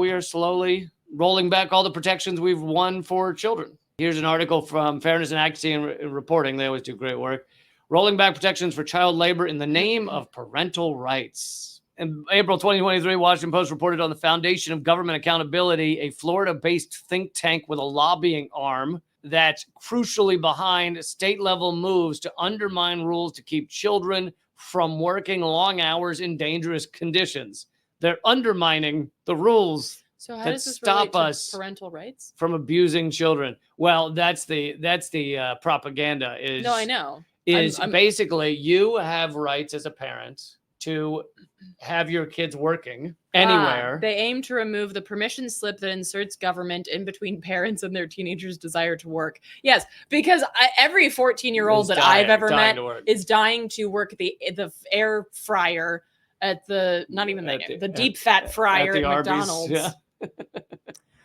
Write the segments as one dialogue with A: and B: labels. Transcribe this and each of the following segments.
A: We are slowly rolling back all the protections we've won for children. Here's an article from Fairness and Accuracy and Reporting. They always do great work. Rolling back protections for child labor in the name of parental rights. In April 2023, Washington Post reported on the Foundation of Government Accountability, a Florida-based think tank with a lobbying arm that's crucially behind state-level moves to undermine rules to keep children from working long hours in dangerous conditions. They're undermining the rules
B: So how
A: that
B: does this
A: stop
B: relate
A: us
B: to parental rights?
A: from abusing children. Well, that's the propaganda. Is
B: No, I know. I'm
A: basically you have rights as a parent to have your kids working anywhere.
B: They aim to remove the permission slip that inserts government in between parents and their teenagers' desire to work. Yes, because every 14-year-old that I've ever met is dying to work the air fryer at the deep fat fryer at McDonald's.
A: Yeah.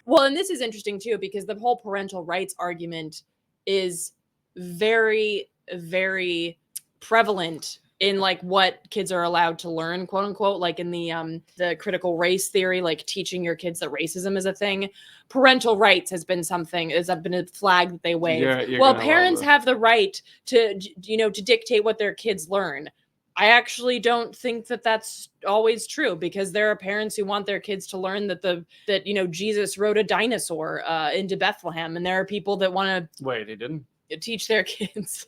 B: Well, and this is interesting too, because the whole parental rights argument is very, very prevalent in like what kids are allowed to learn, quote unquote, like in the critical race theory, like teaching your kids that racism is a thing. Parental rights has been a flag that they wave. Well, parents have the right to, to dictate what their kids learn. I actually don't think that that's always true, because there are parents who want their kids to learn that Jesus rode a dinosaur into Bethlehem, and there are people that want to
A: he didn't
B: teach their kids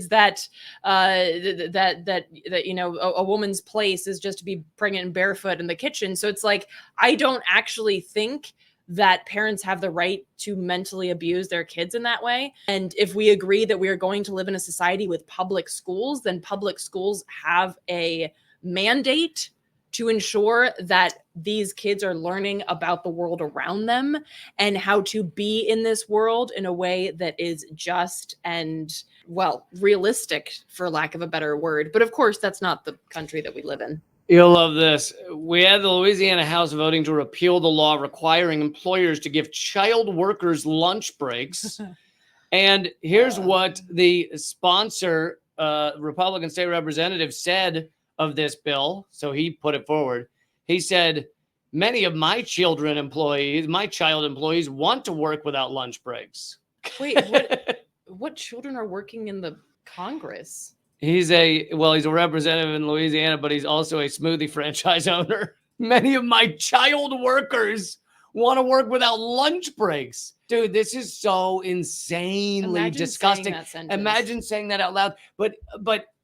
B: that a woman's place is just to be pregnant and barefoot in the kitchen. So it's like, I don't actually think that parents have the right to mentally abuse their kids in that way. And if we agree that we are going to live in a society with public schools, then public schools have a mandate to ensure that these kids are learning about the world around them and how to be in this world in a way that is just and, well, realistic, for lack of a better word. But of course, that's not the country that we live in.
A: You'll love this. We had the Louisiana House voting to repeal the law requiring employers to give child workers lunch breaks. And here's what the sponsor, Republican state representative, said of this bill. So he put it forward. He said, many of my child employees want to work without lunch breaks.
B: Wait, what children are working in the Congress?
A: He's a representative in Louisiana, but he's also a smoothie franchise owner. Many of my child workers want to work without lunch breaks. Dude, this is so insanely disgusting. Imagine saying that out loud. But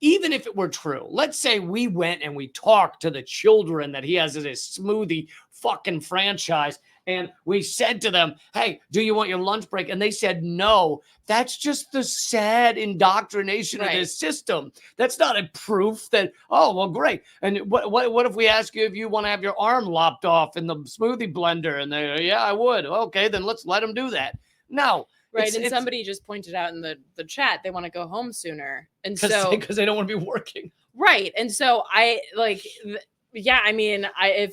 A: even if it were true, let's say we went and we talked to the children that he has as his smoothie fucking franchise, and we said to them, hey, do you want your lunch break? And they said no. That's just the sad indoctrination of this system. That's not a proof that, oh, well, great. And what if we ask you if you want to have your arm lopped off in the smoothie blender? And they, yeah, I would. Okay, then let's let them do that. No.
B: Right. And somebody just pointed out in the chat, they want to go home sooner. And so
A: because they don't want to be working.
B: Right. And so if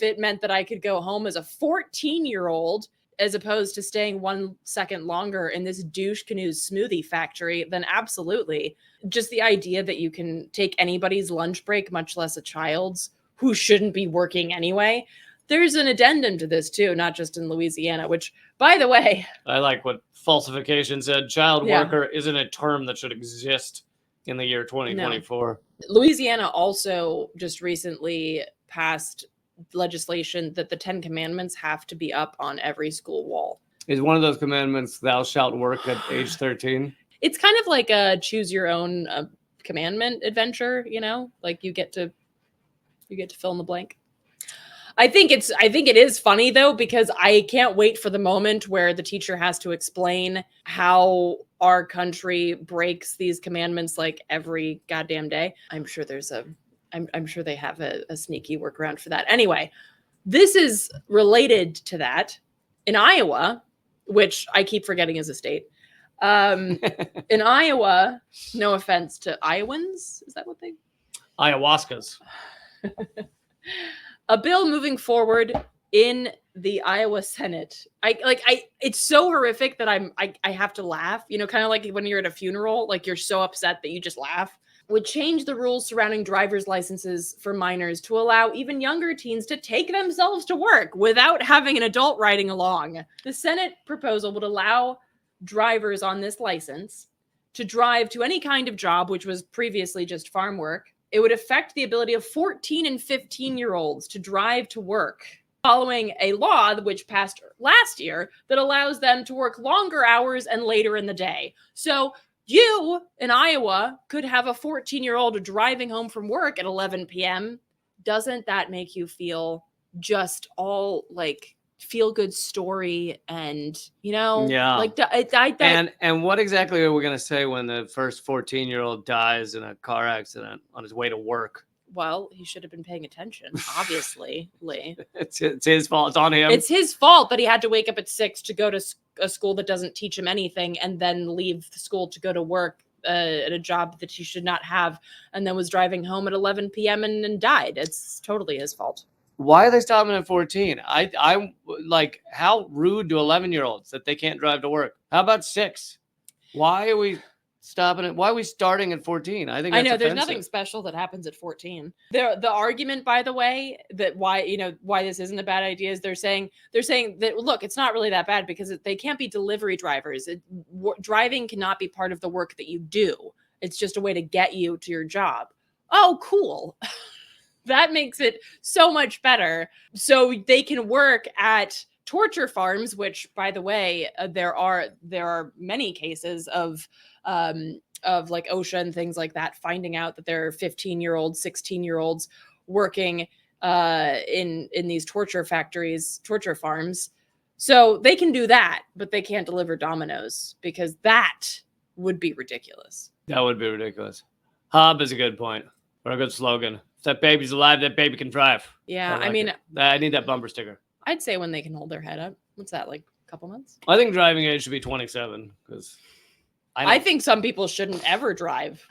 B: it meant that I could go home as a 14-year-old as opposed to staying 1 second longer in this douche canoe's smoothie factory, then absolutely. Just the idea that you can take anybody's lunch break, much less a child's, who shouldn't be working anyway. There's an addendum to this too, not just in Louisiana, which, by the way,
A: I like what Falsification said. Child worker isn't a term that should exist in the year 2024.
B: No. Louisiana also just recently passed legislation that the 10 commandments have to be up on every school wall.
A: Is one of those commandments thou shalt work at age 13?
B: It's kind of like a choose your own commandment adventure, like you get to fill in the blank. I think it is funny though, because I can't wait for the moment where the teacher has to explain how our country breaks these commandments like every goddamn day. I'm sure they have a sneaky workaround for that. Anyway, this is related to that. In Iowa, which I keep forgetting is a state. In Iowa, no offense to Iowans, is that what they?
A: Ayahuascas.
B: A bill moving forward in the Iowa Senate. It's so horrific that I have to laugh, kind of like when you're at a funeral, like you're so upset that you just laugh. would change the rules surrounding driver's licenses for minors to allow even younger teens to take themselves to work without having an adult riding along. The Senate proposal would allow drivers on this license to drive to any kind of job, which was previously just farm work. It would affect the ability of 14 and 15-year-olds to drive to work, following a law which passed last year that allows them to work longer hours and later in the day. So you in Iowa could have a 14-year-old driving home from work at 11 p.m. Doesn't that make you feel just all like feel good story? And, you know,
A: Yeah.
B: like
A: and what exactly are we going to say when the first 14-year-old dies in a car accident on his way to work?
B: Well, he should have been paying attention, obviously, Lee.
A: It's his fault. It's on him.
B: It's his fault that he had to wake up at 6 to go to a school that doesn't teach him anything and then leave the school to go to work at a job that he should not have, and then was driving home at 11 p.m. and died. It's totally his fault.
A: Why are they stopping at 14? I like, how rude to 11-year-olds that they can't drive to work. How about 6? Why are we stopping it? Why are we starting at 14? I think that's
B: I know there's
A: offensive.
B: nothing special that happens at 14. The argument, by the way, that why this isn't a bad idea is they're saying that, look, it's not really that bad because they can't be delivery drivers. Driving cannot be part of the work that you do. It's just a way to get you to your job. Oh, cool. That makes it so much better. So they can work at torture farms, which, by the way, there are many cases of like OSHA and things like that finding out that there are 15-year-olds, 16-year-olds working in these torture factories, torture farms. So they can do that, but they can't deliver Dominoes because that would be ridiculous.
A: That would be ridiculous. Hob is a good point, or a good slogan. If that baby's alive, that baby can drive.
B: Yeah,
A: I
B: mean,
A: I need that bumper sticker.
B: I'd say when they can hold their head up. What's that, like a couple months?
A: I think driving age should be 27 because
B: I think some people shouldn't ever drive.